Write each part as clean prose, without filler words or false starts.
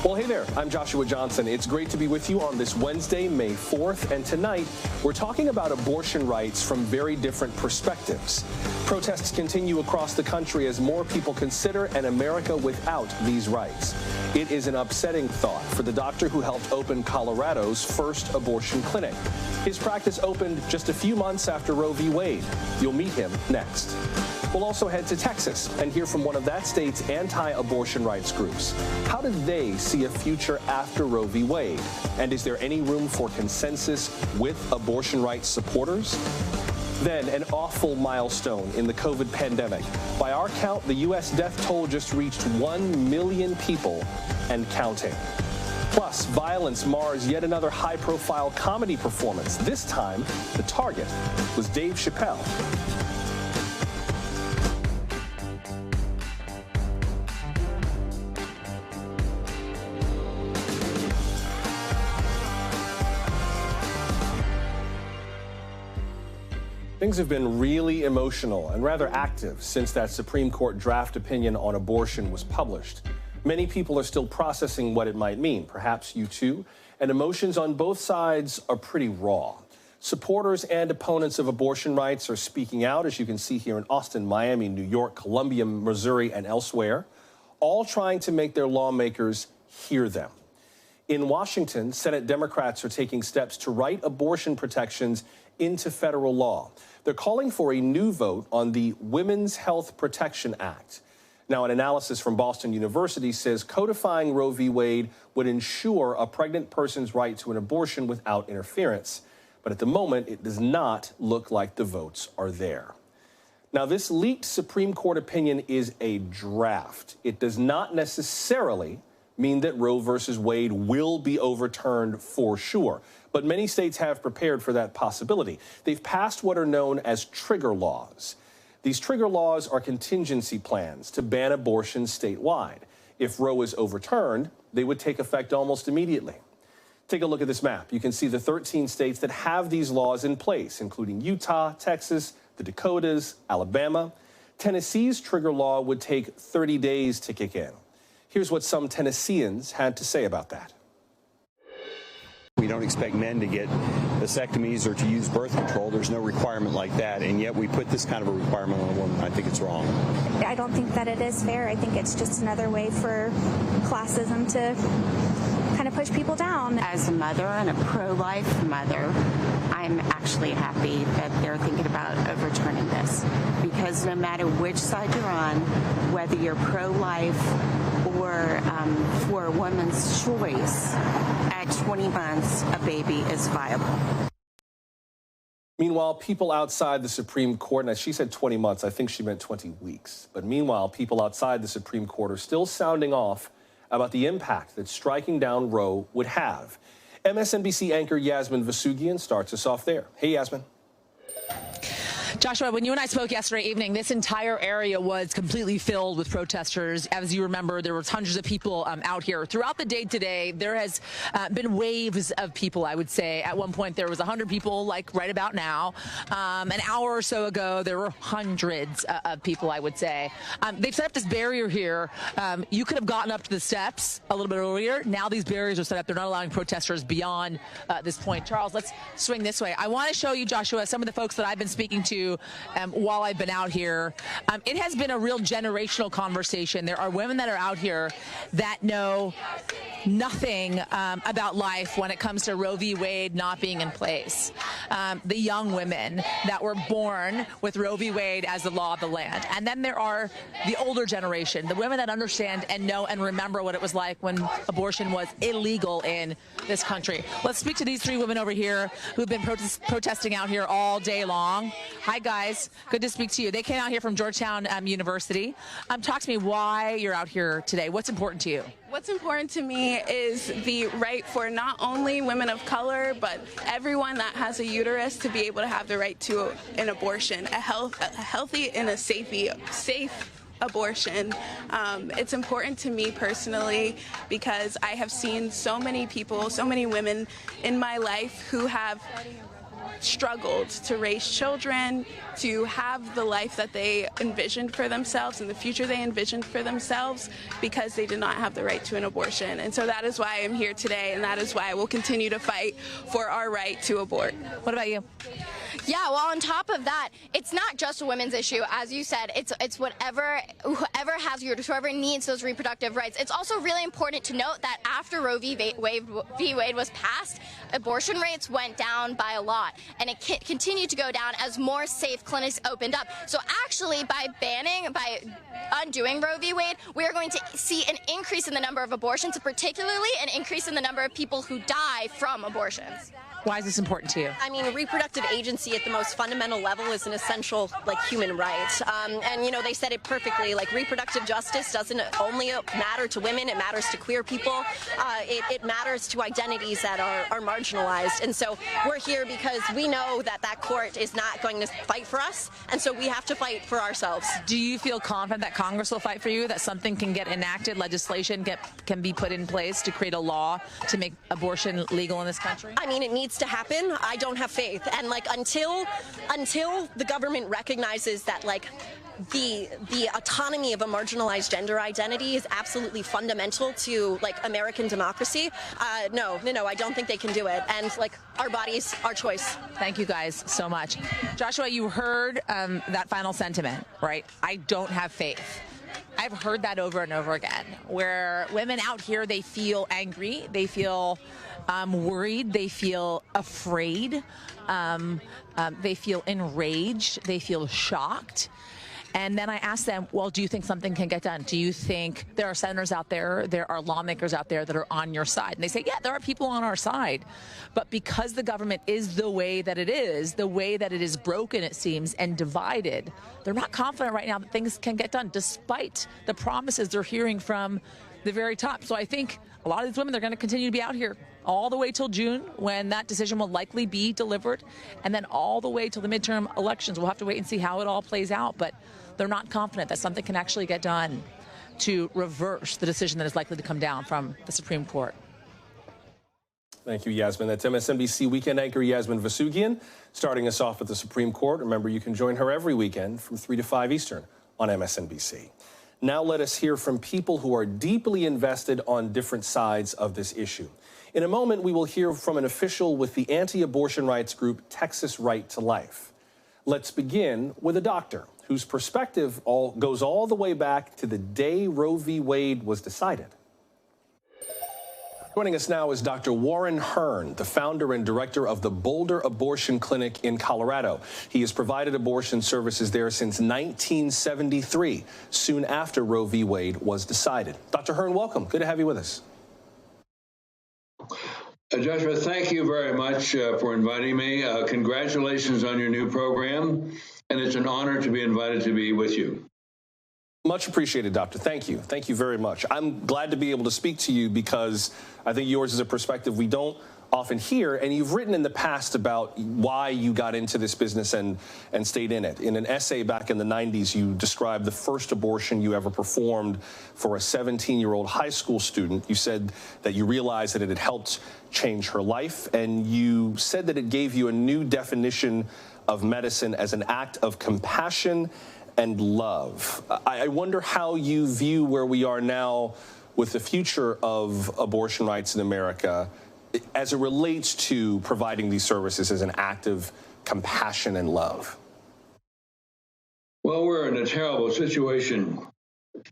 Well, hey there, I'm Joshua Johnson. It's great to be with you on this Wednesday, May 4th, and tonight we're talking about abortion rights from very different perspectives. Protests continue across the country as more people consider an America without these rights. It is an upsetting thought for the doctor who helped open Colorado's first abortion clinic. His practice opened just a few months after Roe v. Wade. You'll meet him next. We'll also head to Texas and hear from one of that state's anti-abortion rights groups. How do they see a future after Roe v. Wade? And is there any room for consensus with abortion rights supporters? Then, an awful milestone in the COVID pandemic. By our count, the U.S. death toll just reached 1 million people and counting. Plus, violence mars yet another high-profile comedy performance. This time, the target was Dave Chappelle. Things have been really emotional and rather active since that Supreme Court draft opinion on abortion was published. Many people are still processing what it might mean, perhaps you too, and emotions on both sides are pretty raw. Supporters and opponents of abortion rights are speaking out, as you can see here in Austin, Miami, New York, Columbia, Missouri, and elsewhere, all trying to make their lawmakers hear them. In Washington, Senate Democrats are taking steps to write abortion protections into federal law. They're calling for a new vote on the Women's Health Protection Act. Now, an analysis from Boston University says codifying Roe v. Wade would ensure a pregnant person's right to an abortion without interference. But at the moment, it does not look like the votes are there. Now, this leaked Supreme Court opinion is a draft. It does not necessarily mean that Roe versus Wade will be overturned for sure. But many states have prepared for that possibility. They've passed what are known as trigger laws. These trigger laws are contingency plans to ban abortion statewide. If Roe is overturned, they would take effect almost immediately. Take a look at this map. You can see the 13 states that have these laws in place, including Utah, Texas, the Dakotas, Alabama. Tennessee's trigger law would take 30 days to kick in. Here's what some Tennesseans had to say about that. We don't expect men to get vasectomies or to use birth control. There's no requirement like that, and yet we put this kind of a requirement on a woman. I think it's wrong. I don't think that it is fair. I think it's just another way for classism to kind of push people down. As a mother and a pro-life mother, I'm actually happy that they're thinking about overturning this, because no matter which side you're on, whether you're pro-life or for a woman's choice, at 20 months, a baby is viable. Meanwhile, people outside the Supreme Court, and she said 20 months, I think she meant 20 weeks. But meanwhile, people outside the Supreme Court are still sounding off about the impact that striking down Roe would have. MSNBC anchor Yasmin Vasugian starts us off there. Hey, Yasmin. Joshua, when you and I spoke yesterday evening, this entire area was completely filled with protesters. As you remember, there were hundreds of people out here. Throughout the day today, there has been waves of people, I would say. At one point, there was 100 people, like right about now. An hour or so ago, there were hundreds of people, I would say. They've set up this barrier here. You could have gotten up to the steps a little bit earlier. Now these barriers are set up. They're not allowing protesters beyond this point. Charles, let's swing this way. I want to show you, Joshua, some of the folks that I've been speaking to while I've been out here. It has been a real generational conversation. There are women that are out here that know nothing about life when it comes to Roe v. Wade not being in place. The young women that were born with Roe v. Wade as the law of the land. And then there are the older generation, the women that understand and know and remember what it was like when abortion was illegal in this country. Let's speak to these three women over here who've been protesting out here all day long. Hi, guys. Good to speak to you. They came out here from Georgetown University. Talk to me why you're out here today. What's important to you? What's important to me is the right for not only women of color, but everyone that has a uterus to be able to have the right to an abortion, a healthy and a safe abortion. It's important to me personally because I have seen so many people, so many women in my life who have struggled to raise children, to have the life that they envisioned for themselves and the future they envisioned for themselves, because they did not have the right to an abortion. And so that is why I'm here today, and that is why I will continue to fight for our right to abort. What about you? Yeah, well, on top of that, it's not just a women's issue. As you said, it's whoever whoever needs those reproductive rights. It's also really important to note that after Roe v. Wade was passed, abortion rates went down by a lot, and it continued to go down as more safe clinics opened up. So actually, by undoing Roe v. Wade, we are going to see an increase in the number of abortions, particularly an increase in the number of people who die from abortions. Why is this important to you? I mean, reproductive agency at the most fundamental level is an essential, human right. And, they said it perfectly. Reproductive justice doesn't only matter to women. It matters to queer people. It matters to identities that are marginalized. And so we're here because we know that court is not going to fight for us. And so we have to fight for ourselves. Do you feel confident that Congress will fight for you, that something can get enacted, legislation can be put in place to create a law to make abortion legal in this country? I mean, it needs to happen. I don't have faith. And until the government recognizes that the autonomy of a marginalized gender identity is absolutely fundamental to American democracy, no, I don't think they can do it. And our bodies, our choice. Thank you guys so much. Joshua, you heard that final sentiment, right? I don't have faith. I've heard that over and over again, where women out here, they feel angry, they feel worried, they feel afraid, they feel enraged, they feel shocked. And then I asked them, well, do you think something can get done? Do you think there are senators out there, there are lawmakers out there that are on your side? And they say, yeah, there are people on our side. But because the government is the way that it is broken, it seems, and divided, they're not confident right now that things can get done, despite the promises they're hearing from the very top. So I think a lot of these women, they're going to continue to be out here all the way till June, when that decision will likely be delivered, and then all the way till the midterm elections. We'll have to wait and see how it all plays out, but they're not confident that something can actually get done to reverse the decision that is likely to come down from the Supreme Court. Thank you, Yasmin. That's MSNBC weekend anchor Yasmin Vasugian, starting us off at the Supreme Court. Remember, you can join her every weekend from 3 to 5 Eastern on MSNBC. Now let us hear from people who are deeply invested on different sides of this issue. In a moment, we will hear from an official with the anti-abortion rights group Texas Right to Life. Let's begin with a doctor whose perspective goes all the way back to the day Roe v. Wade was decided. Joining us now is Dr. Warren Hearn, the founder and director of the Boulder Abortion Clinic in Colorado. He has provided abortion services there since 1973, soon after Roe v. Wade was decided. Dr. Hearn, welcome. Good to have you with us. Joshua, thank you very much for inviting me. Congratulations on your new program, and it's an honor to be invited to be with you. Much appreciated, Doctor. Thank you. Thank you very much. I'm glad to be able to speak to you because I think yours is a perspective we don't often hear, and you've written in the past about why you got into this business and stayed in it. In an essay back in the 90s, you described the first abortion you ever performed for a 17-year-old high school student. You said that you realized that it had helped change her life, and you said that it gave you a new definition of medicine as an act of compassion and love. I wonder how you view where we are now with the future of abortion rights in America as it relates to providing these services as an act of compassion and love. Well, we're in a terrible situation.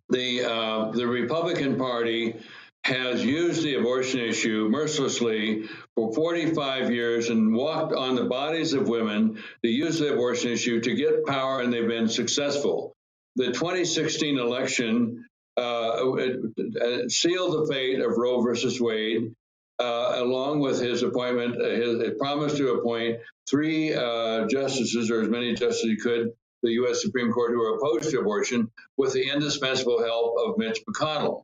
The Republican Party has used the abortion issue mercilessly for 45 years and walked on the bodies of women to use the abortion issue to get power, and they've been successful. The 2016 election sealed the fate of Roe versus Wade, along with his appointment, his promise to appoint 3 justices, or as many justices he could, the U.S. Supreme Court, who are opposed to abortion, with the indispensable help of Mitch McConnell.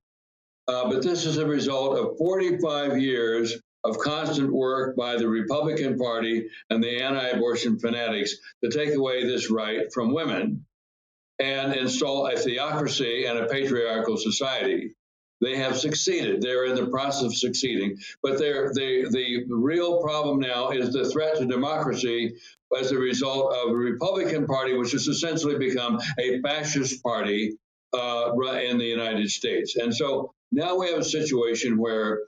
But this is a result of 45 years of constant work by the Republican Party and the anti-abortion fanatics to take away this right from women and install a theocracy and a patriarchal society. They have succeeded. They're in the process of succeeding. But the real problem now is the threat to democracy as a result of a Republican Party, which has essentially become a fascist party in the United States. And so now we have a situation where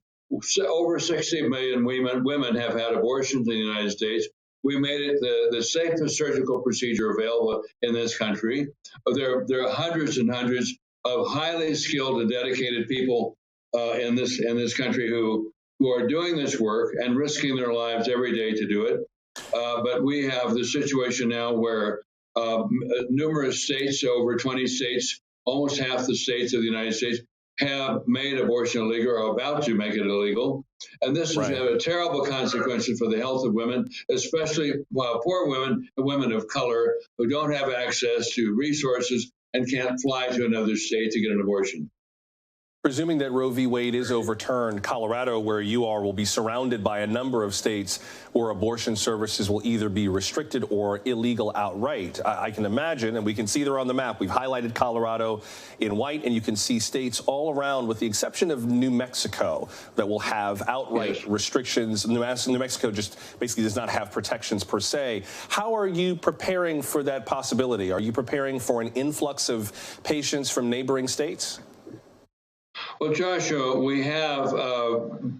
over 60 million women have had abortions in the United States. We made it the safest surgical procedure available in this country. There are hundreds and hundreds of highly skilled and dedicated people in this country who are doing this work and risking their lives every day to do it. But we have the situation now where numerous states, over 20 states, almost half the states of the United States, have made abortion illegal or are about to make it illegal. And this has had a terrible consequences for the health of women, especially poor women and women of color who don't have access to resources and can't fly to another state to get an abortion. Presuming that Roe v. Wade is overturned, Colorado, where you are, will be surrounded by a number of states where abortion services will either be restricted or illegal outright. I can imagine, and we can see there on the map, we've highlighted Colorado in white, and you can see states all around, with the exception of New Mexico, that will have outright restrictions. New Mexico just basically does not have protections per se. How are you preparing for that possibility? Are you preparing for an influx of patients from neighboring states? Well, Joshua, we have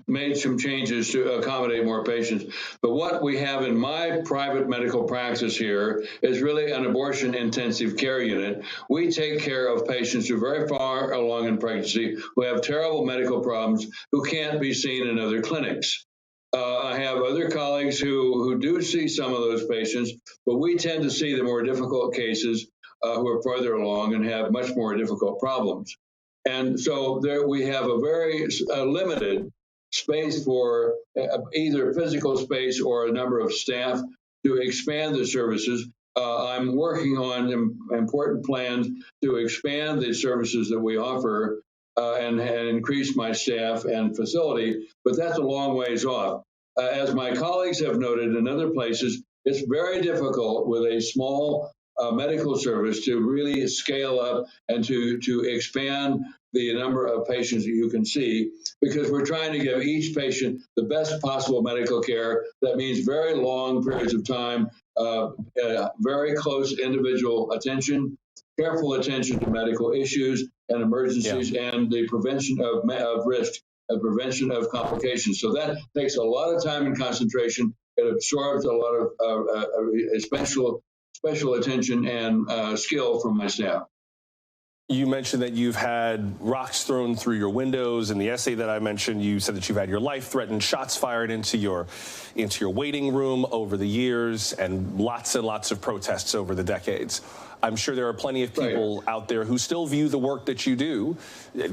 made some changes to accommodate more patients. But what we have in my private medical practice here is really an abortion intensive care unit. We take care of patients who are very far along in pregnancy, who have terrible medical problems, who can't be seen in other clinics. I have other colleagues who do see some of those patients, but we tend to see the more difficult cases who are farther along and have much more difficult problems. And so there we have a very limited space for either physical space or a number of staff to expand the services. I'm working on important plans to expand the services that we offer and increase my staff and facility, but that's a long ways off. As my colleagues have noted in other places, it's very difficult with a small medical service to really scale up and to expand the number of patients that you can see, because we're trying to give each patient the best possible medical care. That means very long periods of time, very close individual attention, careful attention to medical issues and emergencies, and the prevention of risk and prevention of complications. So that takes a lot of time and concentration. It absorbs a lot of special attention and skill from my staff. You mentioned that you've had rocks thrown through your windows. In the essay that I mentioned, you said that you've had your life threatened, shots fired into your waiting room over the years, and lots of protests over the decades. I'm sure there are plenty of people out there who still view the work that you do,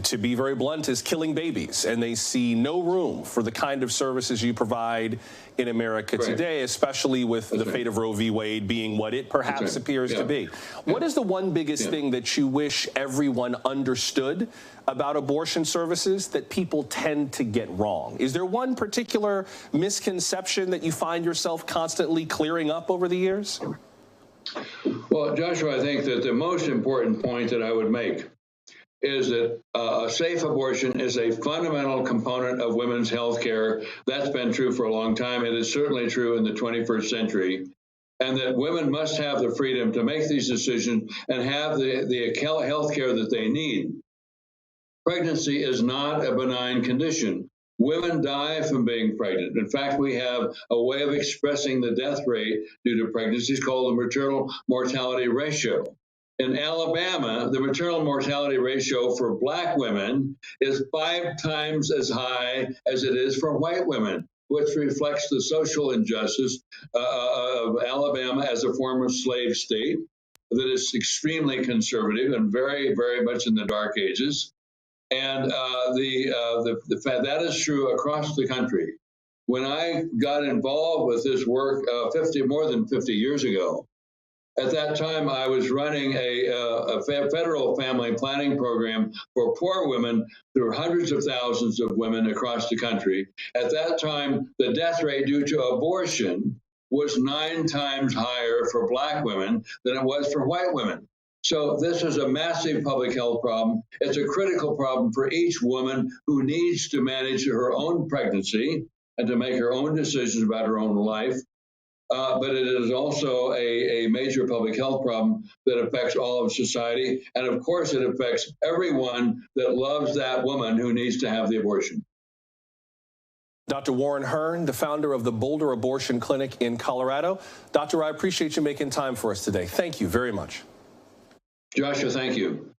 to be very blunt, as killing babies, and they see no room for the kind of services you provide in America today, especially with the fate of Roe v. Wade being what it perhaps appears to be. What is the one biggest thing that you wish everyone understood about abortion services that people tend to get wrong? Is there one particular misconception that you find yourself constantly clearing up over the years? Well, Joshua, I think that the most important point that I would make is that a safe abortion is a fundamental component of women's health care. That's been true for a long time. It is certainly true in the 21st century. And that women must have the freedom to make these decisions and have the health care that they need. Pregnancy is not a benign condition. Women die from being pregnant. In fact, we have a way of expressing the death rate due to pregnancies called the maternal mortality ratio. In Alabama, the maternal mortality ratio for Black women is 5 times as high as it is for white women, which reflects the social injustice of Alabama as a former slave state that is extremely conservative and very, very much in the dark ages. And the fact that is true across the country. When I got involved with this work more than 50 years ago, at that time I was running a federal family planning program for poor women through hundreds of thousands of women across the country. At that time, the death rate due to abortion was 9 times higher for Black women than it was for white women. So this is a massive public health problem. It's a critical problem for each woman who needs to manage her own pregnancy and to make her own decisions about her own life. But it is also a major public health problem that affects all of society. And of course, it affects everyone that loves that woman who needs to have the abortion. Dr. Warren Hearn, the founder of the Boulder Abortion Clinic in Colorado. Doctor, I appreciate you making time for us today. Thank you very much. Joshua, thank you.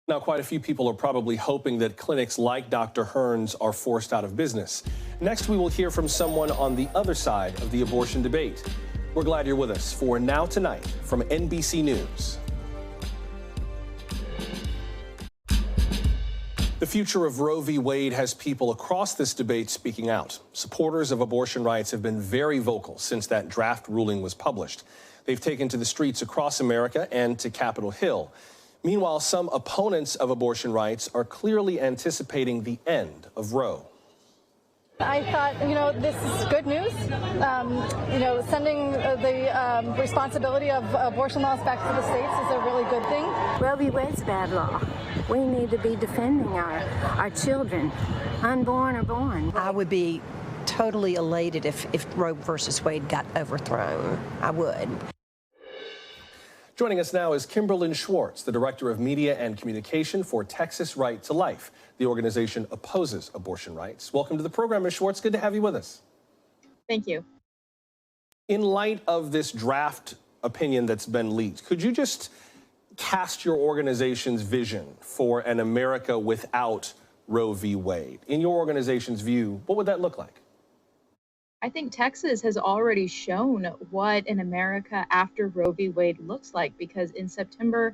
Now, quite a few people are probably hoping that clinics like Dr. Hearn's are forced out of business. Next, we will hear from someone on the other side of the abortion debate. We're glad you're with us for Now Tonight from NBC News. The future of Roe v. Wade has people across this debate speaking out. Supporters of abortion rights have been very vocal since that draft ruling was published. They've taken to the streets across America and to Capitol Hill. Meanwhile, some opponents of abortion rights are clearly anticipating the end of Roe. I thought, this is good news. Sending the responsibility of abortion laws back to the states is a really good thing. Roe v. Wade's bad law. We need to be defending our children, unborn or born. I would be totally elated if Roe versus Wade got overthrown. I would. Joining us now is Kimberlyn Schwartz, the Director of Media and Communication for Texas Right to Life. The organization opposes abortion rights. Welcome to the program, Ms. Schwartz. Good to have you with us. Thank you. In light of this draft opinion that's been leaked, could you just cast your organization's vision for an America without Roe v. Wade? In your organization's view, what would that look like? I think Texas has already shown what an America after Roe v. Wade looks like, because in September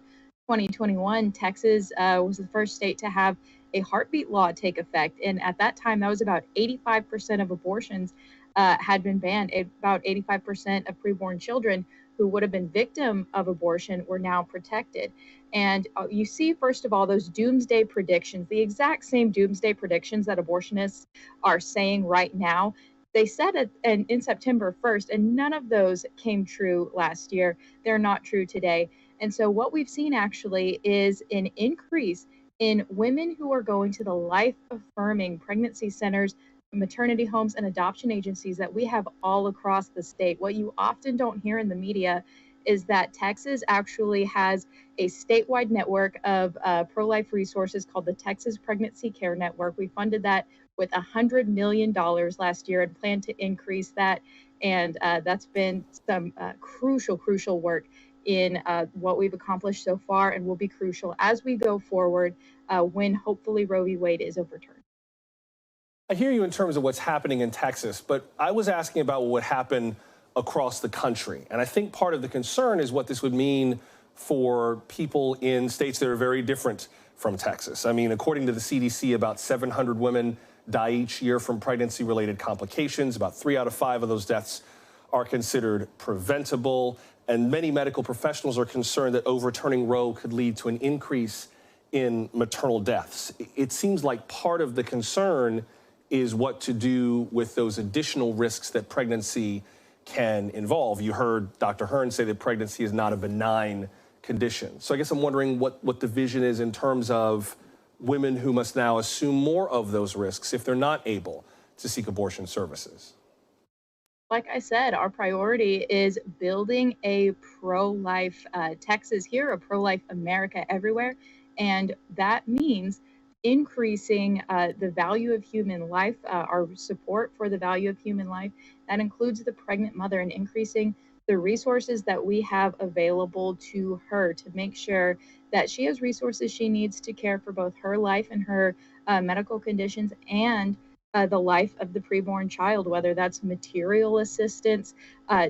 2021, Texas was the first state to have a heartbeat law take effect. And at that time, that was about 85% of abortions had been banned. About 85% of preborn children who would have been victim of abortion were now protected. And you see, first of all, those doomsday predictions, the exact same doomsday predictions that abortionists are saying right now. They said it in September 1st, and none of those came true last year. They're not true today. And so what we've seen actually is an increase in women who are going to the life-affirming pregnancy centers, maternity homes, and adoption agencies that we have all across the state. What you often don't hear in the media is that Texas actually has a statewide network of pro-life resources called the Texas Pregnancy Care Network. We funded that with $100 million last year and plan to increase that. And that's been some crucial work in what we've accomplished so far, and will be crucial as we go forward when hopefully Roe v. Wade is overturned. I hear you in terms of what's happening in Texas, but I was asking about what would happen across the country. And I think part of the concern is what this would mean for people in states that are very different from Texas. I mean, according to the CDC, about 700 women die each year from pregnancy-related complications. About 3 out of 5 of those deaths are considered preventable. And many medical professionals are concerned that overturning Roe could lead to an increase in maternal deaths. It seems like part of the concern is what to do with those additional risks that pregnancy can involve. You heard Dr. Hearn say that pregnancy is not a benign condition. So I guess I'm wondering what the vision is in terms of women who must now assume more of those risks if they're not able to seek abortion services. Like I said, our priority is building a pro-life Texas here, a pro-life America everywhere. And that means increasing the value of human life, our support for the value of human life. That includes the pregnant mother, and increasing the resources that we have available to her to make sure that she has resources she needs to care for both her life and her medical conditions, and the life of the preborn child, whether that's material assistance,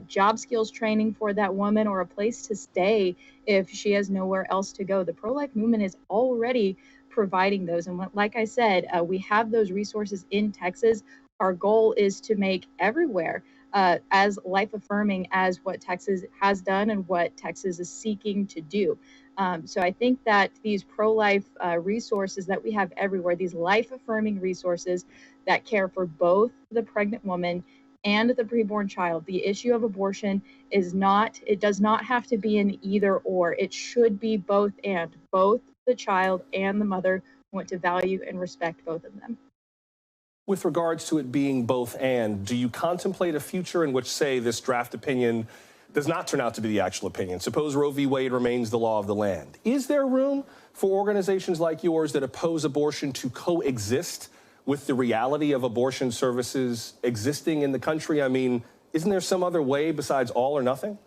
job skills training for that woman, or a place to stay if she has nowhere else to go. The pro-life movement is already providing those. And like I said, we have those resources in Texas. Our goal is to make everywhere as life-affirming as what Texas has done and what Texas is seeking to do. So I think that these pro-life resources that we have everywhere, these life-affirming resources that care for both the pregnant woman and the preborn child. The issue of abortion is not, it does not have to be an either or. It should be both and. Both the child and the mother want to value and respect both of them. With regards to it being both and, do you contemplate a future in which, say, this draft opinion does not turn out to be the actual opinion? Suppose Roe v. Wade remains the law of the land. Is there room for organizations like yours that oppose abortion to coexist with the reality of abortion services existing in the country? I mean, isn't there some other way besides all or nothing?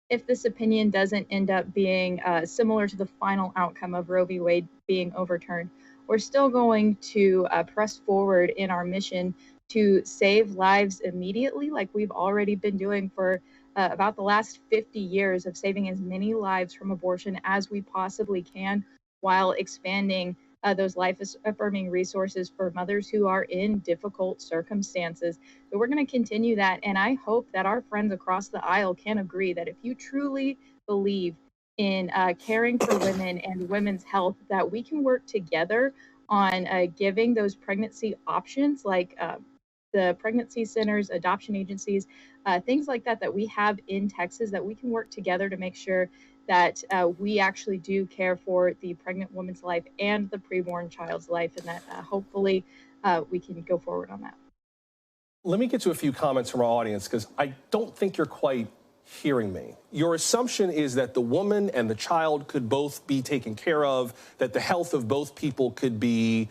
If this opinion doesn't end up being similar to the final outcome of Roe v. Wade being overturned, we're still going to press forward in our mission to save lives immediately, like we've already been doing for about the last 50 years, of saving as many lives from abortion as we possibly can, while expanding those life-affirming resources for mothers who are in difficult circumstances. So we're going to continue that, and I hope that our friends across the aisle can agree that if you truly believe in caring for women and women's health, that we can work together on giving those pregnancy options, like the pregnancy centers, adoption agencies, things like that, that we have in Texas, that we can work together to make sure that we actually do care for the pregnant woman's life and the preborn child's life, and that hopefully we can go forward on that. Let me get to a few comments from our audience, because I don't think you're quite hearing me. Your assumption is that the woman and the child could both be taken care of, that the health of both people could be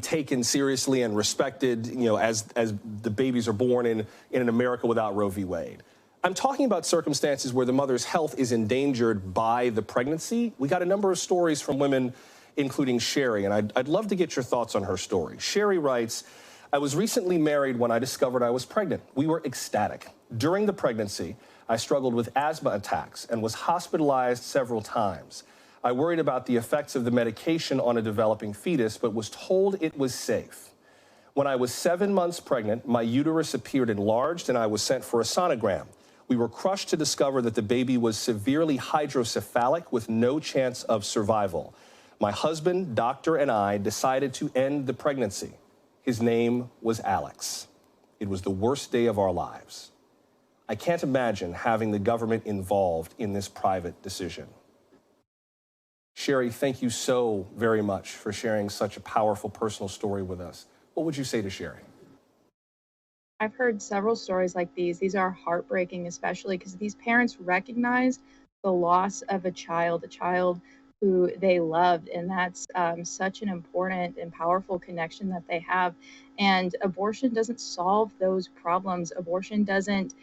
taken seriously and respected, you know, as the babies are born in an America without Roe v. Wade. I'm talking about circumstances where the mother's health is endangered by the pregnancy. We got a number of stories from women, including Sherry, and I'd love to get your thoughts on her story. Sherry writes, I was recently married when I discovered I was pregnant. We were ecstatic. During the pregnancy, I struggled with asthma attacks and was hospitalized several times. I worried about the effects of the medication on a developing fetus, but was told it was safe. When I was 7 months pregnant, my uterus appeared enlarged and I was sent for a sonogram. We were crushed to discover that the baby was severely hydrocephalic with no chance of survival. My husband, doctor, and I decided to end the pregnancy. His name was Alex. It was the worst day of our lives. I can't imagine having the government involved in this private decision. Sherry, thank you so very much for sharing such a powerful personal story with us. What would you say to Sherry? I've heard several stories like these. These are heartbreaking, especially because these parents recognized the loss of a child who they loved, and that's such an important and powerful connection that they have. And abortion doesn't solve those problems. Abortion doesn't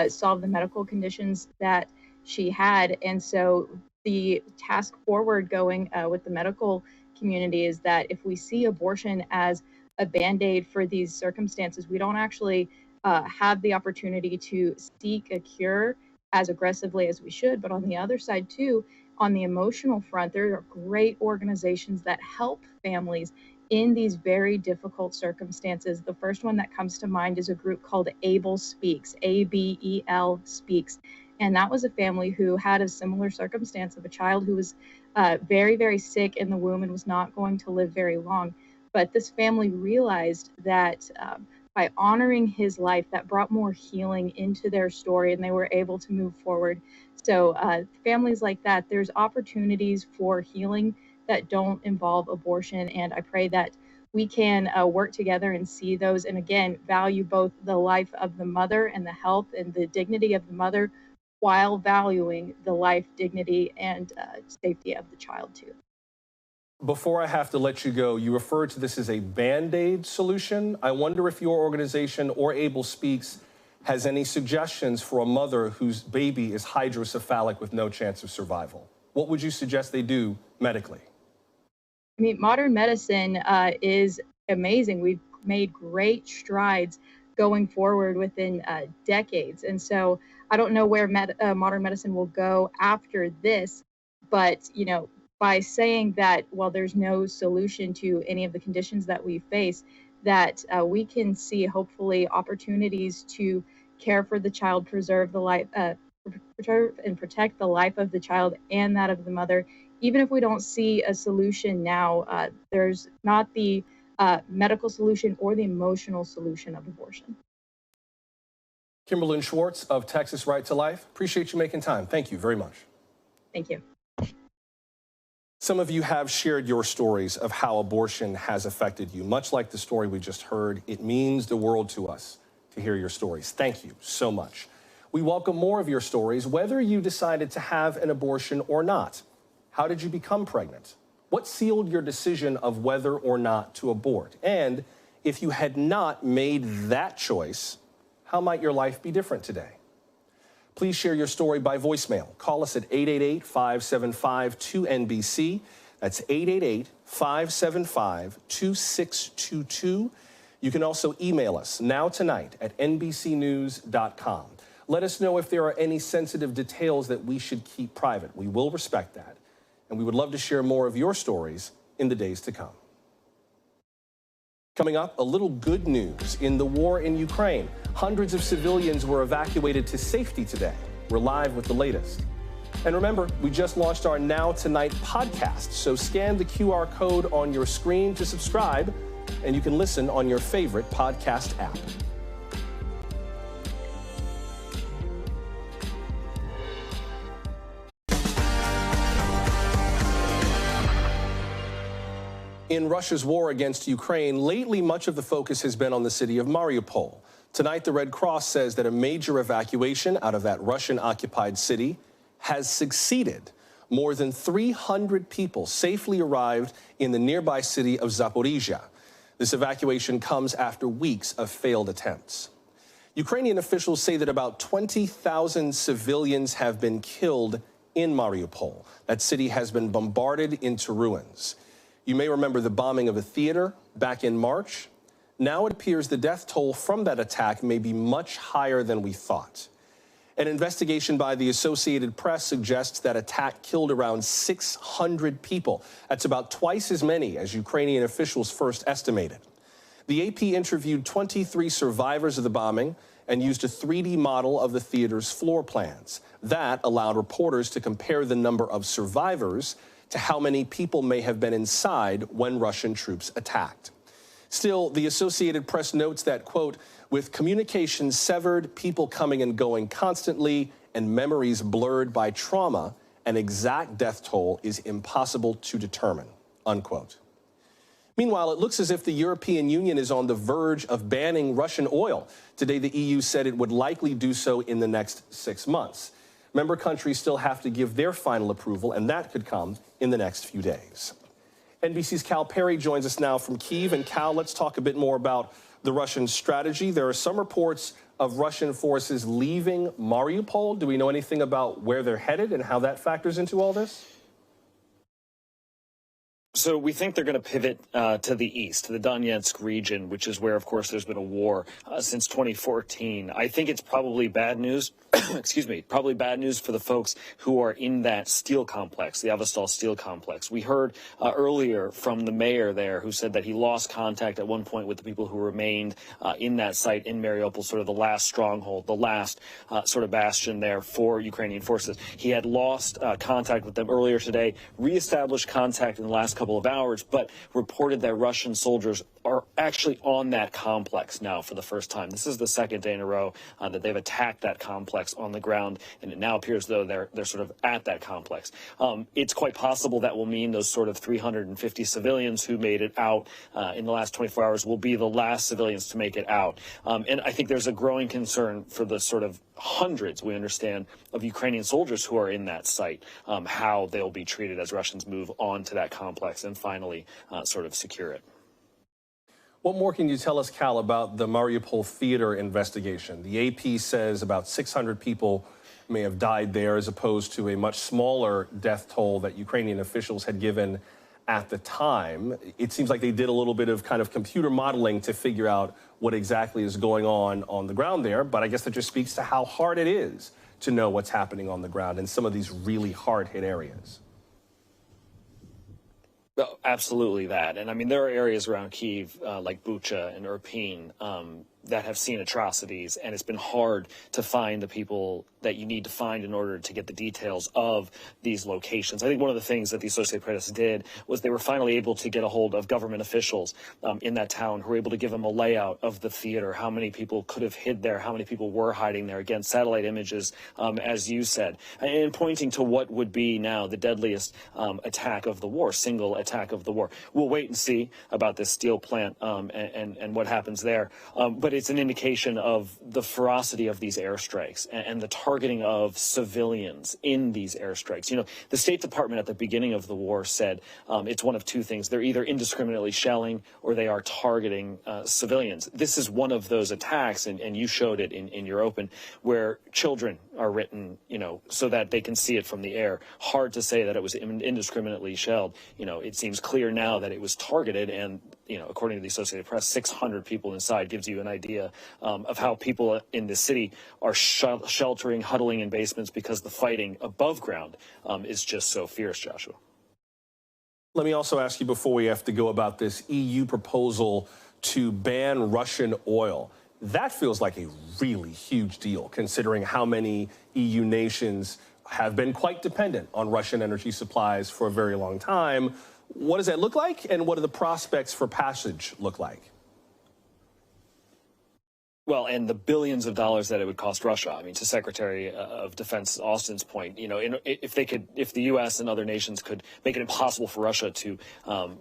solve the medical conditions that she had. And so the task forward going with the medical community is that if we see abortion as a Band-Aid for these circumstances, we don't actually have the opportunity to seek a cure as aggressively as we should. But on the other side too, on the emotional front, there are great organizations that help families in these very difficult circumstances. The first one that comes to mind is a group called ABEL Speaks, ABEL Speaks. And that was a family who had a similar circumstance of a child who was very, very sick in the womb and was not going to live very long. But this family realized that by honoring his life, that brought more healing into their story, and they were able to move forward. So families like that, there's opportunities for healing that don't involve abortion. And I pray that we can work together and see those, and again, value both the life of the mother and the health and the dignity of the mother, while valuing the life, dignity, and safety of the child too. Before I have to let you go, you referred to this as a Band-Aid solution. I wonder if your organization or ABEL Speaks has any suggestions for a mother whose baby is hydrocephalic with no chance of survival. What would you suggest they do medically? I mean, modern medicine is amazing. We've made great strides going forward within decades. And so I don't know where modern medicine will go after this, but, you know, by saying that, well, there's no solution to any of the conditions that we face, that we can see hopefully opportunities to care for the child, preserve the life, preserve and protect the life of the child and that of the mother. Even if we don't see a solution now, there's not the medical solution or the emotional solution of abortion. Kimberlyn Schwartz of Texas Right to Life, appreciate you making time. Thank you very much. Thank you. Some of you have shared your stories of how abortion has affected you. Much like the story we just heard, it means the world to us to hear your stories. Thank you so much. We welcome more of your stories, whether you decided to have an abortion or not. How did you become pregnant? What sealed your decision of whether or not to abort? And if you had not made that choice, how might your life be different today? Please share your story by voicemail. Call us at 888-575-2NBC. That's 888-575-2622. You can also email us now tonight at NBCnews.com. Let us know if there are any sensitive details that we should keep private. We will respect that. And we would love to share more of your stories in the days to come. Coming up, a little good news in the war in Ukraine. Hundreds of civilians were evacuated to safety today. We're live with the latest. And remember, we just launched our Now Tonight podcast, so scan the QR code on your screen to subscribe, and you can listen on your favorite podcast app. In Russia's war against Ukraine, lately much of the focus has been on the city of Mariupol. Tonight, the Red Cross says that a major evacuation out of that Russian-occupied city has succeeded. More than 300 people safely arrived in the nearby city of Zaporizhia. This evacuation comes after weeks of failed attempts. Ukrainian officials say that about 20,000 civilians have been killed in Mariupol. That city has been bombarded into ruins. You may remember the bombing of a theater back in March. Now it appears the death toll from that attack may be much higher than we thought. An investigation by the Associated Press suggests that attack killed around 600 people. That's about twice as many as Ukrainian officials first estimated. The AP interviewed 23 survivors of the bombing and used a 3D model of the theater's floor plans. That allowed reporters to compare the number of survivors to how many people may have been inside when Russian troops attacked. Still, the Associated Press notes that, quote, with communications severed, people coming and going constantly, and memories blurred by trauma, an exact death toll is impossible to determine, unquote. Meanwhile, it looks as if the European Union is on the verge of banning Russian oil. Today, the EU said it would likely do so in the next 6 months. Member countries still have to give their final approval, and that could come in the next few days. NBC's Cal Perry joins us now from Kyiv. And Cal, let's talk a bit more about the Russian strategy. There are some reports of Russian forces leaving Mariupol. Do we know anything about where they're headed and how that factors into all this? So we think they're going to pivot to the east, to the Donetsk region, which is where, of course, there's been a war since 2014. I think it's probably bad news. Excuse me, probably bad news for the folks who are in that steel complex, the Avastal steel complex. We heard earlier from the mayor there who said that he lost contact at one point with the people who remained in that site in Mariupol, sort of the last stronghold, the last sort of bastion there for Ukrainian forces. He had lost contact with them earlier today, reestablished contact in the last couple of hours, but reported that Russian soldiers are actually on that complex now for the first time. This is the second day in a row that they've attacked that complex on the ground, and it now appears though they're sort of at that complex. It's quite possible that will mean those sort of 350 civilians who made it out in the last 24 hours will be the last civilians to make it out. And I think there's a growing concern for the sort of hundreds, we understand, of Ukrainian soldiers who are in that site, how they'll be treated as Russians move on to that complex and finally sort of secure it. What more can you tell us, Cal, about the Mariupol theater investigation? The AP says about 600 people may have died there, as opposed to a much smaller death toll that Ukrainian officials had given at the time. It seems like they did a little bit of kind of computer modeling to figure out what exactly is going on the ground there. But I guess that just speaks to how hard it is to know what's happening on the ground in some of these really hard-hit areas. Absolutely that. And I mean, there are areas around Kyiv like Bucha and Irpin that have seen atrocities, and it's been hard to find the people that you need to find in order to get the details of these locations. I think one of the things that the Associated Press did was they were finally able to get a hold of government officials in that town who were able to give them a layout of the theater, how many people could have hid there, how many people were hiding there. Again, satellite images, as you said, and pointing to what would be now the deadliest attack of the war, single attack of the war. We'll wait and see about this steel plant and what happens there. But it's an indication of the ferocity of these airstrikes and the targeting of civilians in these airstrikes. You know, the State Department at the beginning of the war said it's one of two things. They're either indiscriminately shelling or they are targeting civilians. This is one of those attacks, and you showed it in your open, where children are written, you know, so that they can see it from the air. Hard to say that it was indiscriminately shelled. You know, it seems clear now that it was targeted, and, you know, according to the Associated Press, 600 people inside gives you an idea of how people in the city are sheltering, huddling in basements because the fighting above ground is just so fierce, Joshua. Let me also ask you before we have to go about this EU proposal to ban Russian oil. That feels like a really huge deal, considering how many EU nations have been quite dependent on Russian energy supplies for a very long time. What does that look like, and what do the prospects for passage look like? Well, and the billions of dollars that it would cost Russia. I mean, to Secretary of Defense Austin's point, you know, if the U.S. and other nations could make it impossible for Russia to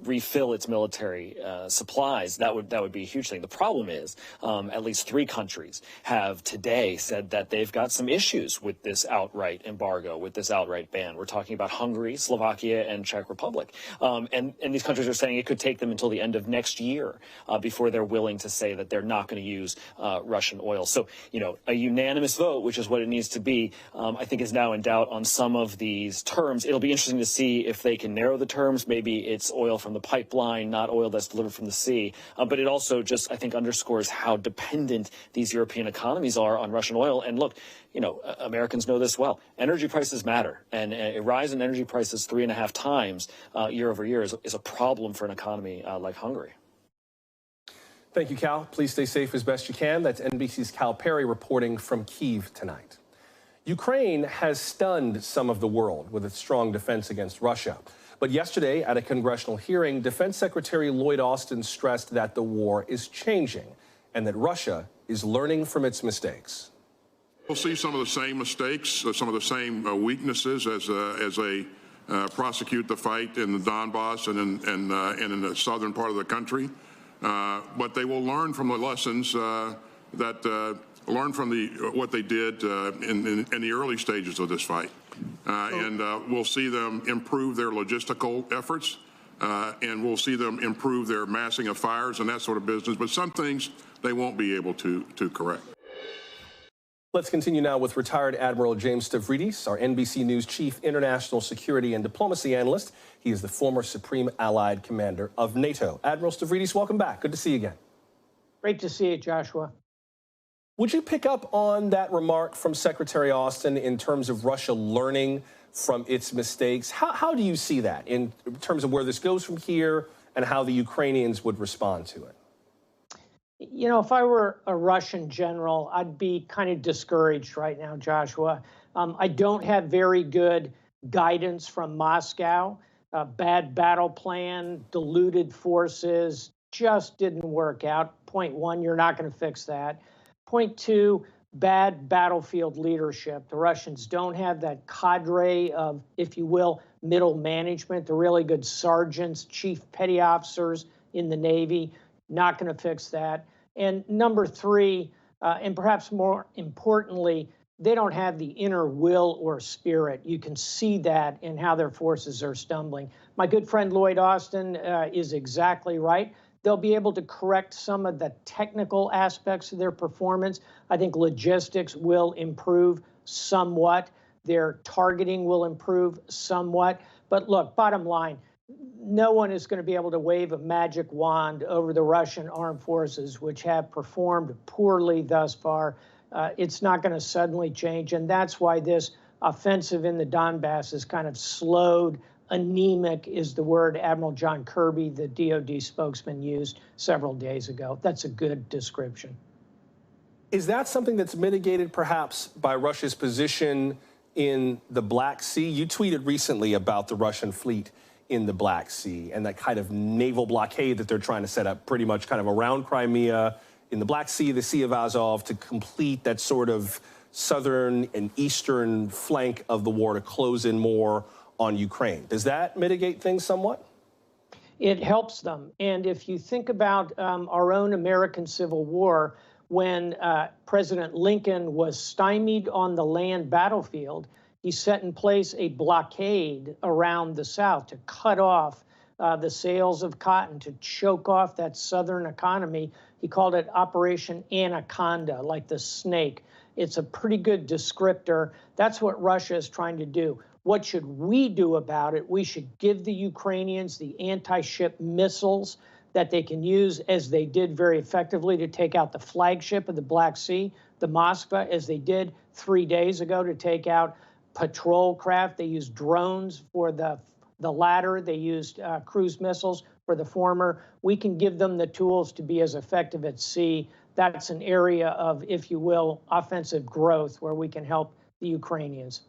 refill its military supplies, that would be a huge thing. The problem is, at least 3 countries have today said that they've got some issues with this outright embargo, with this outright ban. We're talking about Hungary, Slovakia, and Czech Republic, and these countries are saying it could take them until the end of next year before they're willing to say that they're not going to use Russian oil. So, you know, a unanimous vote, which is what it needs to be, I think is now in doubt on some of these terms. It'll be interesting to see if they can narrow the terms. Maybe it's oil from the pipeline, not oil that's delivered from the sea. But it also just, I think, underscores how dependent these European economies are on Russian oil. And look, you know, Americans know this well. Energy prices matter. And a rise in energy prices 3.5 times year over year is a problem for an economy like Hungary. Thank you, Cal. Please stay safe as best you can. That's NBC's Cal Perry reporting from Kyiv tonight. Ukraine has stunned some of the world with its strong defense against Russia. But yesterday, at a congressional hearing, Defense Secretary Lloyd Austin stressed that the war is changing and that Russia is learning from its mistakes. We'll see some of the same mistakes, some of the same weaknesses as they prosecute the fight in the Donbass and in the southern part of the country. But they will learn from the lessons learn from what they did in the early stages of this fight. And we'll see them improve their logistical efforts, and we'll see them improve their massing of fires and that sort of business. But some things they won't be able to correct. Let's continue now with retired Admiral James Stavridis, our NBC News Chief International Security and Diplomacy Analyst. He is the former Supreme Allied Commander of NATO. Admiral Stavridis, welcome back. Good to see you again. Great to see you, Joshua. Would you pick up on that remark from Secretary Austin in terms of Russia learning from its mistakes? How do you see that in terms of where this goes from here and how the Ukrainians would respond to it? You know, if I were a Russian general, I'd be kind of discouraged right now, Joshua. I don't have very good guidance from Moscow. Bad battle plan, diluted forces, just didn't work out. Point one, you're not going to fix that. Point two, bad battlefield leadership. The Russians don't have that cadre of, if you will, middle management, the really good sergeants, chief petty officers in the Navy. Not going to fix that. And number three, and perhaps more importantly, they don't have the inner will or spirit. You can see that in how their forces are stumbling. My good friend Lloyd Austin is exactly right. They'll be able to correct some of the technical aspects of their performance. I think logistics will improve somewhat. Their targeting will improve somewhat. But look, bottom line, no one is going to be able to wave a magic wand over the Russian armed forces, which have performed poorly thus far. It's not going to suddenly change. And that's why this offensive in the Donbass is kind of slowed. Anemic is the word Admiral John Kirby, the DoD spokesman, used several days ago. That's a good description. Is that something that's mitigated perhaps by Russia's position in the Black Sea? You tweeted recently about the Russian fleet in the Black Sea and that kind of naval blockade that they're trying to set up pretty much kind of around Crimea, in the Black Sea, the Sea of Azov, to complete that sort of southern and eastern flank of the war to close in more on Ukraine. Does that mitigate things somewhat? It helps them. And if you think about our own American Civil War, when President Lincoln was stymied on the land battlefield, he set in place a blockade around the South to cut off the sales of cotton, to choke off that Southern economy. He called it Operation Anaconda, like the snake. It's a pretty good descriptor. That's what Russia is trying to do. What should we do about it? We should give the Ukrainians the anti-ship missiles that they can use, as they did very effectively to take out the flagship of the Black Sea, the Moskva, as they did 3 days ago to take out patrol craft. They used drones for the latter. They used cruise missiles for the former. We can give them the tools to be as effective at sea. That's an area of, if you will, offensive growth where we can help the Ukrainians.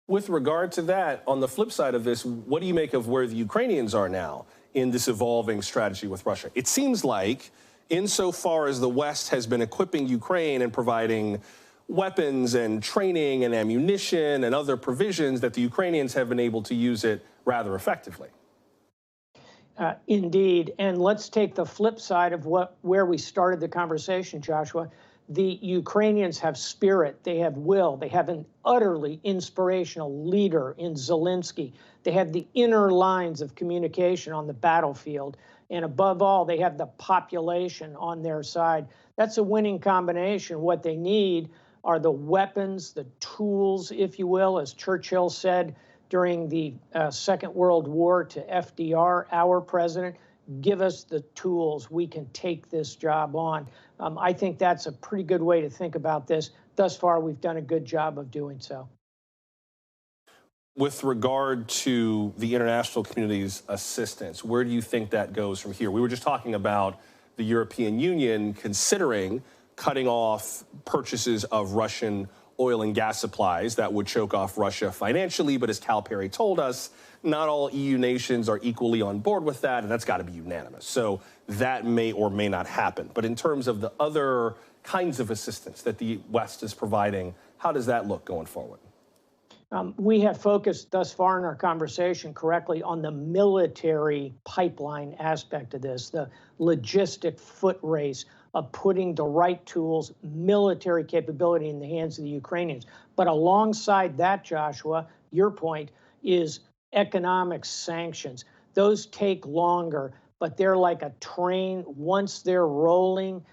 With regard to that, on the flip side of this, what do you make of where the Ukrainians are now in this evolving strategy with Russia? It seems like, insofar as the West has been equipping Ukraine and providing weapons and training and ammunition and other provisions, that the Ukrainians have been able to use it rather effectively. Indeed. And let's take the flip side of where we started the conversation, Joshua. The Ukrainians have spirit, they have will, they have an utterly inspirational leader in Zelensky. They have the inner lines of communication on the battlefield. And above all, they have the population on their side. That's a winning combination. What they need are the weapons, the tools, if you will, as Churchill said during the Second World War to FDR, our president. Give us the tools. We can take this job on. I think that's a pretty good way to think about this. Thus far, we've done a good job of doing so. With regard to the international community's assistance, where do you think that goes from here? We were just talking about the European Union considering cutting off purchases of Russian oil and gas supplies that would choke off Russia financially. But as Cal Perry told us, not all EU nations are equally on board with that, and that's got to be unanimous. So that may or may not happen. But in terms of the other kinds of assistance that the West is providing, how does that look going forward? We have focused thus far in our conversation correctly on the military pipeline aspect of this, the logistic foot race of putting the right tools, military capability in the hands of the Ukrainians. But alongside that, Joshua, your point is economic sanctions. Those take longer, but they're like a train. Once they're rolling,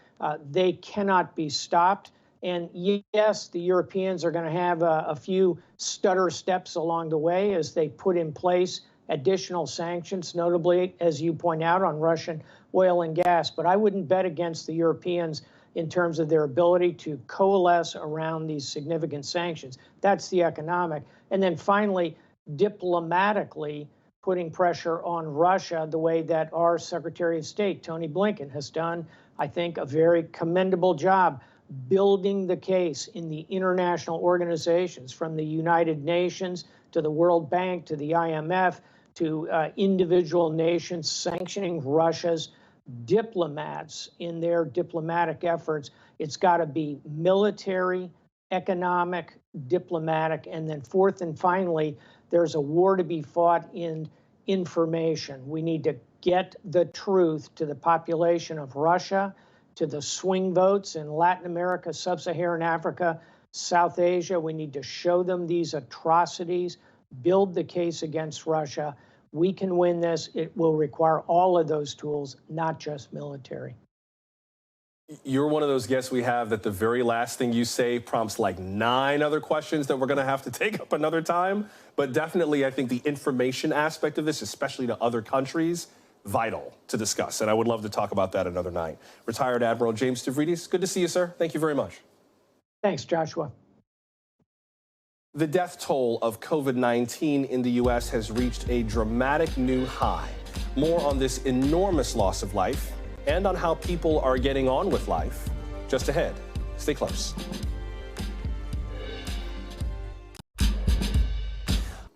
they cannot be stopped. And yes, the Europeans are going to have a few stutter steps along the way as they put in place additional sanctions, notably, as you point out, on Russian oil and gas. But I wouldn't bet against the Europeans in terms of their ability to coalesce around these significant sanctions. That's the economic. And then finally, diplomatically, putting pressure on Russia the way that our Secretary of State, Tony Blinken, has done, I think, a very commendable job building the case in the international organizations, from the United Nations to the World Bank to the IMF to individual nations sanctioning Russia's diplomats in their diplomatic efforts. It's got to be military, economic, diplomatic, and then fourth and finally, there's a war to be fought in information. We need to get the truth to the population of Russia, to the swing votes in Latin America, Sub-Saharan Africa, South Asia. We need to show them these atrocities, build the case against Russia. We can win this. It will require all of those tools, not just military. You're one of those guests we have that the very last thing you say prompts like 9 other questions that we're going to have to take up another time. But definitely, I think the information aspect of this, especially to other countries, vital to discuss. And I would love to talk about that another night. Retired Admiral James Stravidis, good to see you, sir. Thank you very much. Thanks, Joshua. The death toll of COVID-19 in the U.S. has reached a dramatic new high. More on this enormous loss of life and on how people are getting on with life just ahead. Stay close.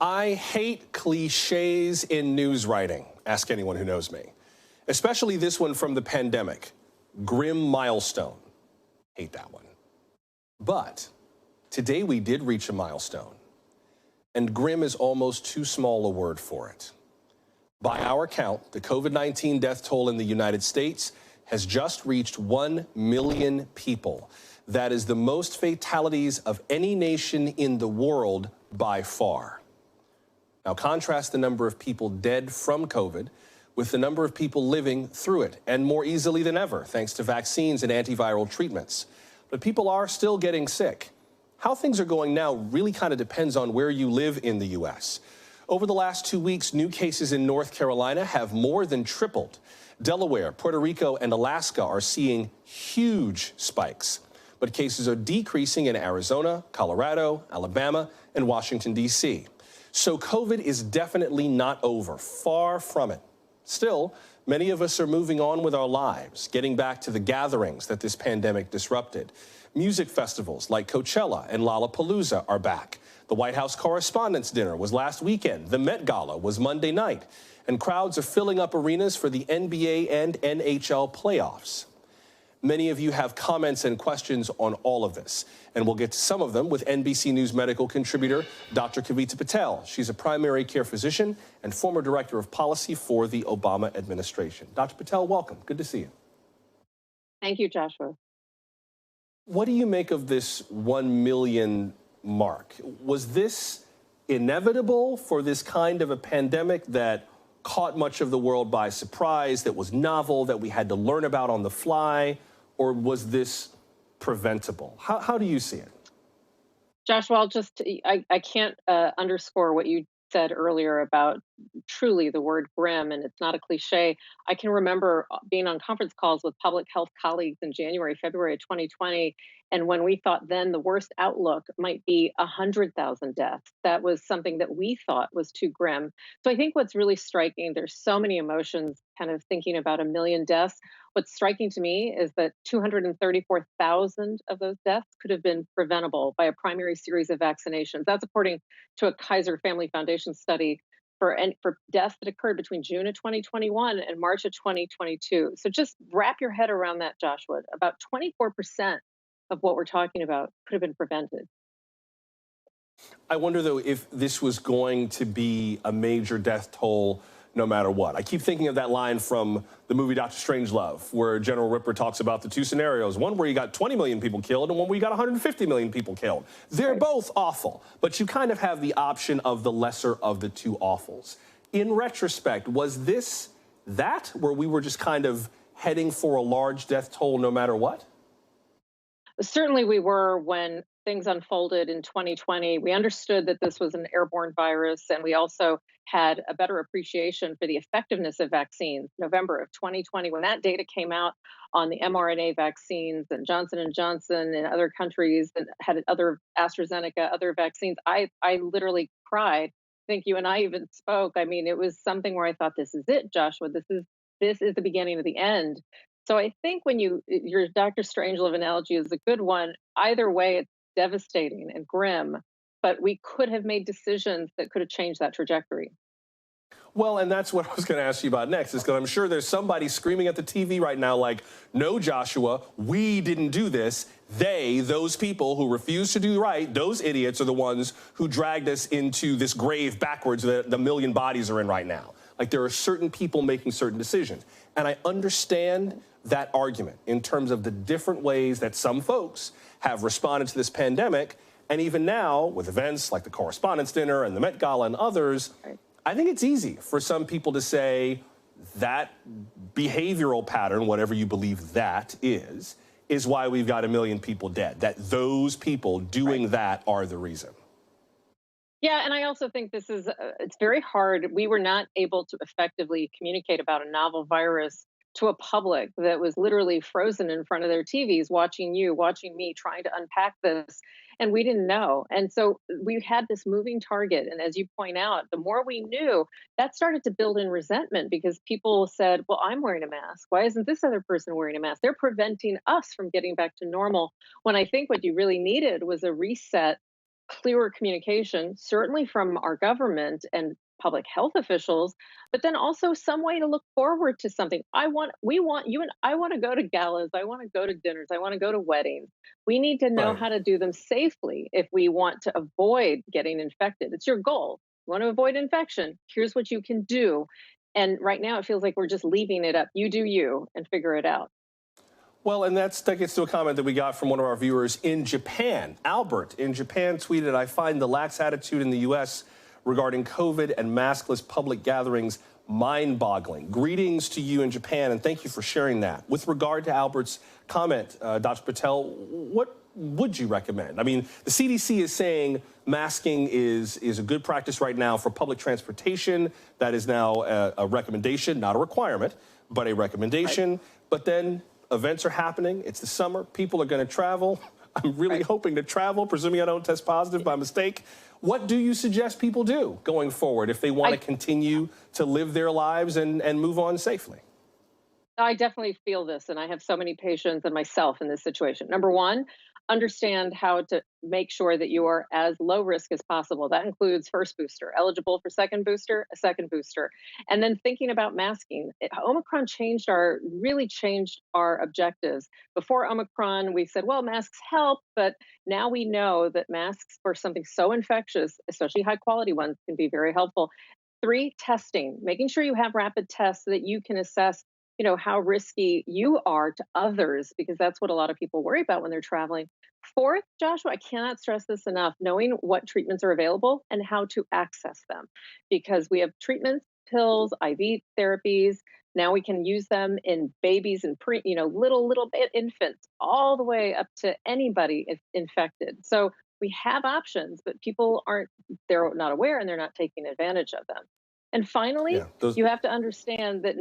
I hate cliches in news writing. Ask anyone who knows me. Especially this one from the pandemic. Grim milestone. Hate that one. But today we did reach a milestone. And grim is almost too small a word for it. By our count, the COVID-19 death toll in the United States has just reached 1 million people. That is the most fatalities of any nation in the world by far. Now contrast the number of people dead from COVID with the number of people living through it, and more easily than ever, thanks to vaccines and antiviral treatments. But people are still getting sick. How things are going now really kind of depends on where you live in the U.S. Over the last 2 weeks, new cases in North Carolina have more than tripled. Delaware, Puerto Rico, and Alaska are seeing huge spikes. But cases are decreasing in Arizona, Colorado, Alabama, and Washington, D.C. So COVID is definitely not over, far from it. Still, many of us are moving on with our lives, getting back to the gatherings that this pandemic disrupted. Music festivals like Coachella and Lollapalooza are back. The White House Correspondents' Dinner was last weekend. The Met Gala was Monday night. And crowds are filling up arenas for the NBA and NHL playoffs. Many of you have comments and questions on all of this, and we'll get to some of them with NBC News medical contributor Dr. Kavita Patel. She's a primary care physician and former director of policy for the Obama administration. Dr. Patel, welcome. Good to see you. Thank you, Joshua. What do you make of this 1 million mark? Was this inevitable for this kind of a pandemic that caught much of the world by surprise, that was novel, that we had to learn about on the fly? Or was this preventable? How do you see it? Joshua, I can't underscore what you said earlier about truly the word grim, and it's not a cliche. I can remember being on conference calls with public health colleagues in January, February of 2020, and when we thought then the worst outlook might be 100,000 deaths, that was something that we thought was too grim. So I think what's really striking, there's so many emotions kind of thinking about 1 million deaths. What's striking to me is that 234,000 of those deaths could have been preventable by a primary series of vaccinations. That's according to a Kaiser Family Foundation study for deaths that occurred between June of 2021 and March of 2022. So just wrap your head around that, Joshua. About 24% of what we're talking about could have been prevented. I wonder, though, if this was going to be a major death toll no matter what. I keep thinking of that line from the movie Dr. Strangelove, where General Ripper talks about the two scenarios, one where you got 20 million people killed and one where you got 150 million people killed. They're both awful, but you kind of have the option of the lesser of the two awfuls. In retrospect, was this that, where we were just kind of heading for a large death toll no matter what? Certainly we were when things unfolded in 2020. We understood that this was an airborne virus, and we also had a better appreciation for the effectiveness of vaccines. November of 2020, when that data came out on the mRNA vaccines and Johnson & Johnson and other countries that had other AstraZeneca, other vaccines, I literally cried. I think you and I even spoke. I mean, it was something where I thought, this is it, Joshua. This is the beginning of the end. So I think when your Dr. Strangelove analogy is a good one. Either way, it's devastating and grim, but we could have made decisions that could have changed that trajectory. Well, and that's what I was going to ask you about next, is because I'm sure there's somebody screaming at the TV right now like, no, Joshua, we didn't do this. Those people who refuse to do right, those idiots are the ones who dragged us into this grave backwards that the million bodies are in right now. Like, there are certain people making certain decisions. And I understand that argument in terms of the different ways that some folks have responded to this pandemic. And even now, with events like the Correspondents' Dinner and the Met Gala and others, I think it's easy for some people to say that behavioral pattern, whatever you believe that is why we've got 1 million people dead, that those people doing that are the reason. Yeah, and I also think this is, it's very hard. We were not able to effectively communicate about a novel virus to a public that was literally frozen in front of their TVs, watching you, watching me, trying to unpack this. And we didn't know. And so we had this moving target. And as you point out, the more we knew, that started to build in resentment because people said, well, I'm wearing a mask. Why isn't this other person wearing a mask? They're preventing us from getting back to normal. When I think what you really needed was a reset, clearer communication, certainly from our government and public health officials, but then also some way to look forward to something. I want to go to galas. I want to go to dinners. I want to go to weddings. We need to know how to do them safely if we want to avoid getting infected. It's your goal. You want to avoid infection. Here's what you can do. And right now it feels like we're just leaving it up. You do you and figure it out. Well, and that gets to a comment that we got from one of our viewers in Japan. Albert in Japan tweeted, I find the lax attitude in the U.S. regarding COVID and maskless public gatherings mind-boggling. Greetings to you in Japan, and thank you for sharing that. With regard to Albert's comment, Dr. Patel, what would you recommend? I mean, the CDC is saying masking is a good practice right now for public transportation. That is now a recommendation, not a requirement, but a recommendation. Right. But then events are happening. It's the summer. People are going to travel. I'm really hoping to travel, presuming I don't test positive by mistake. What do you suggest people do going forward if they want to continue to live their lives and move on safely? I definitely feel this, and I have so many patients and myself in this situation. Number one, understand how to make sure that you are as low risk as possible. That includes first booster, eligible for second booster, a second booster, and then thinking about masking. Omicron really changed our objectives. Before Omicron, we said, well, masks help, but now we know that masks for something so infectious, especially high quality ones, can be very helpful. 3, testing, making sure you have rapid tests so that you can assess how risky you are to others, because that's what a lot of people worry about when they're traveling. 4th, Joshua, I cannot stress this enough, knowing what treatments are available and how to access them, because we have treatments, pills, IV therapies. Now we can use them in babies and little infants, all the way up to anybody infected. So we have options, but they're not aware and they're not taking advantage of them. And finally, you have to understand that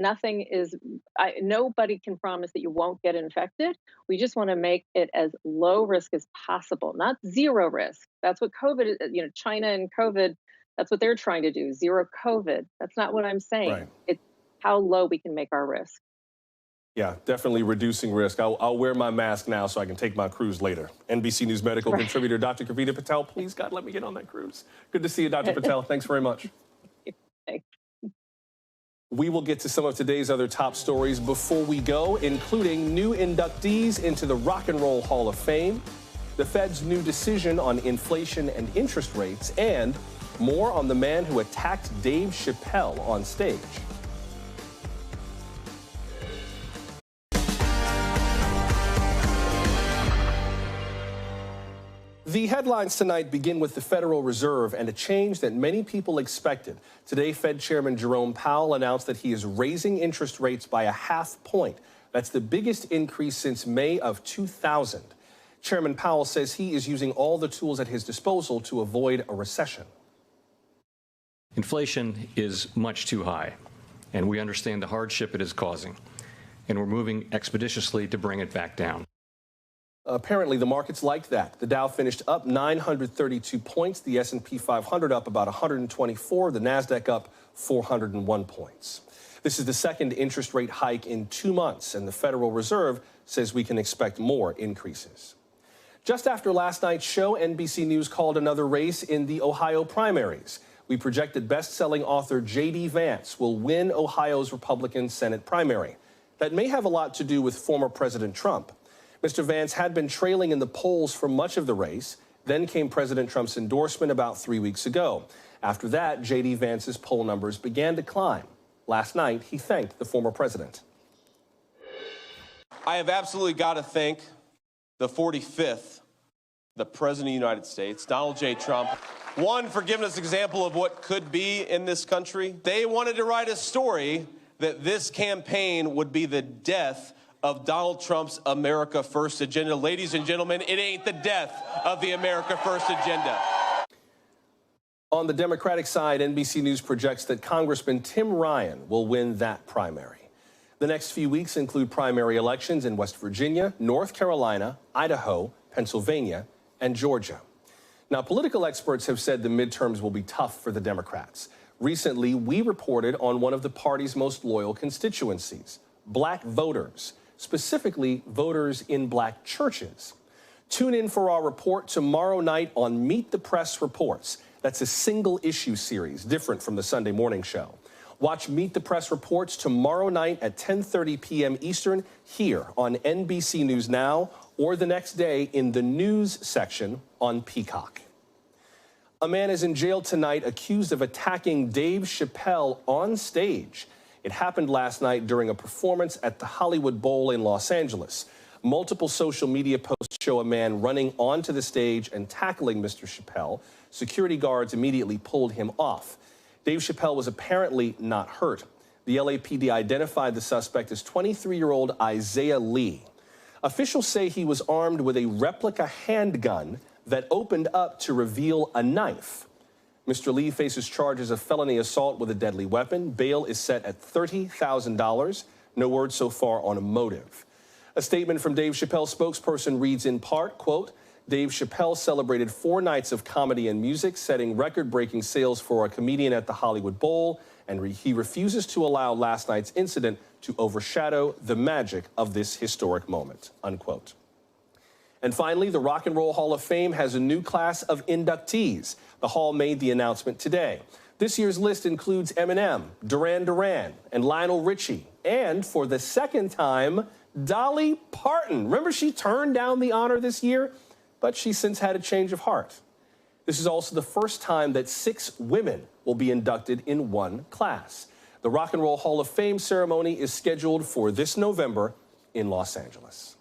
nobody can promise that you won't get infected. We just want to make it as low risk as possible, not zero risk. That's what COVID, China and COVID, that's what they're trying to do, zero COVID. That's not what I'm saying. Right. It's how low we can make our risk. Yeah, definitely reducing risk. I'll wear my mask now so I can take my cruise later. NBC News medical contributor Dr. Kavita Patel, please, God, let me get on that cruise. Good to see you, Dr. Patel. Thanks very much. We will get to some of today's other top stories before we go, including new inductees into the Rock and Roll Hall of Fame, the Fed's new decision on inflation and interest rates, and more on the man who attacked Dave Chappelle on stage. The headlines tonight begin with the Federal Reserve and a change that many people expected. Today, Fed Chairman Jerome Powell announced that he is raising interest rates by a ½ point. That's the biggest increase since May of 2000. Chairman Powell says he is using all the tools at his disposal to avoid a recession. Inflation is much too high, and we understand the hardship it is causing, and we're moving expeditiously to bring it back down. Apparently, the markets liked that. The Dow finished up 932 points, the S&P 500 up about 124, the NASDAQ up 401 points. This is the second interest rate hike in 2 months, and the Federal Reserve says we can expect more increases. Just after last night's show, NBC News called another race in the Ohio primaries. We projected best-selling author J.D. Vance will win Ohio's Republican Senate primary. That may have a lot to do with former President Trump. Mr. Vance had been trailing in the polls for much of the race. Then came President Trump's endorsement about 3 weeks ago. After that, J.D. Vance's poll numbers began to climb. Last night, he thanked the former president. I have absolutely got to thank the 45th, the President of the United States, Donald J. Trump. One, for giving us an example of what could be in this country. They wanted to write a story that this campaign would be the death of Donald Trump's America First agenda. Ladies and gentlemen, it ain't the death of the America First agenda. On the Democratic side, NBC News projects that Congressman Tim Ryan will win that primary. The next few weeks include primary elections in West Virginia, North Carolina, Idaho, Pennsylvania, and Georgia. Now, political experts have said the midterms will be tough for the Democrats. Recently, we reported on one of the party's most loyal constituencies, black voters, specifically voters in black churches. Tune in for our report tomorrow night on Meet the Press Reports. That's a single issue series, different from the Sunday morning show. Watch Meet the Press Reports tomorrow night at 10:30 p.m. Eastern here on NBC News Now, or the next day in the news section on Peacock. A man is in jail tonight accused of attacking Dave Chappelle on stage. It happened last night during a performance at the Hollywood Bowl in Los Angeles. Multiple social media posts show a man running onto the stage and tackling Mr. Chappelle. Security guards immediately pulled him off. Dave Chappelle was apparently not hurt. The LAPD identified the suspect as 23-year-old Isaiah Lee. Officials say he was armed with a replica handgun that opened up to reveal a knife. Mr. Lee faces charges of felony assault with a deadly weapon. Bail is set at $30,000. No word so far on a motive. A statement from Dave Chappelle's spokesperson reads in part, quote, Dave Chappelle celebrated 4 nights of comedy and music, setting record-breaking sales for a comedian at the Hollywood Bowl, and he refuses to allow last night's incident to overshadow the magic of this historic moment, unquote. And finally, the Rock and Roll Hall of Fame has a new class of inductees. The Hall made the announcement today. This year's list includes Eminem, Duran Duran, and Lionel Richie, and for the second time, Dolly Parton. Remember, she turned down the honor this year, but she's since had a change of heart. This is also the first time that 6 women will be inducted in one class. The Rock and Roll Hall of Fame ceremony is scheduled for this November in Los Angeles.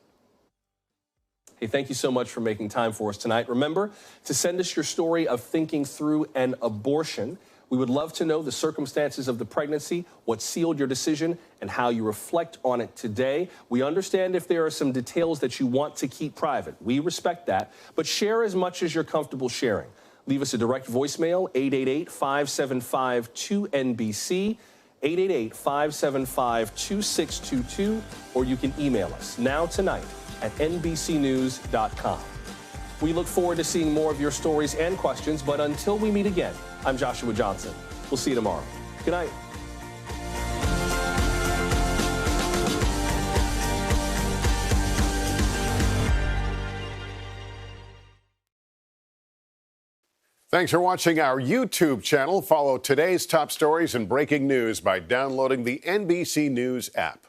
Hey, thank you so much for making time for us tonight. Remember to send us your story of thinking through an abortion. We would love to know the circumstances of the pregnancy, what sealed your decision, and how you reflect on it today. We understand if there are some details that you want to keep private. We respect that, but share as much as you're comfortable sharing. Leave us a direct voicemail, 888-575-2NBC, 888-575-2622, or you can email us now tonight at NBCnews.com. We look forward to seeing more of your stories and questions, but until we meet again, I'm Joshua Johnson. We'll see you tomorrow. Good night. Thanks for watching our YouTube channel. Follow today's top stories and breaking news by downloading the NBC News app.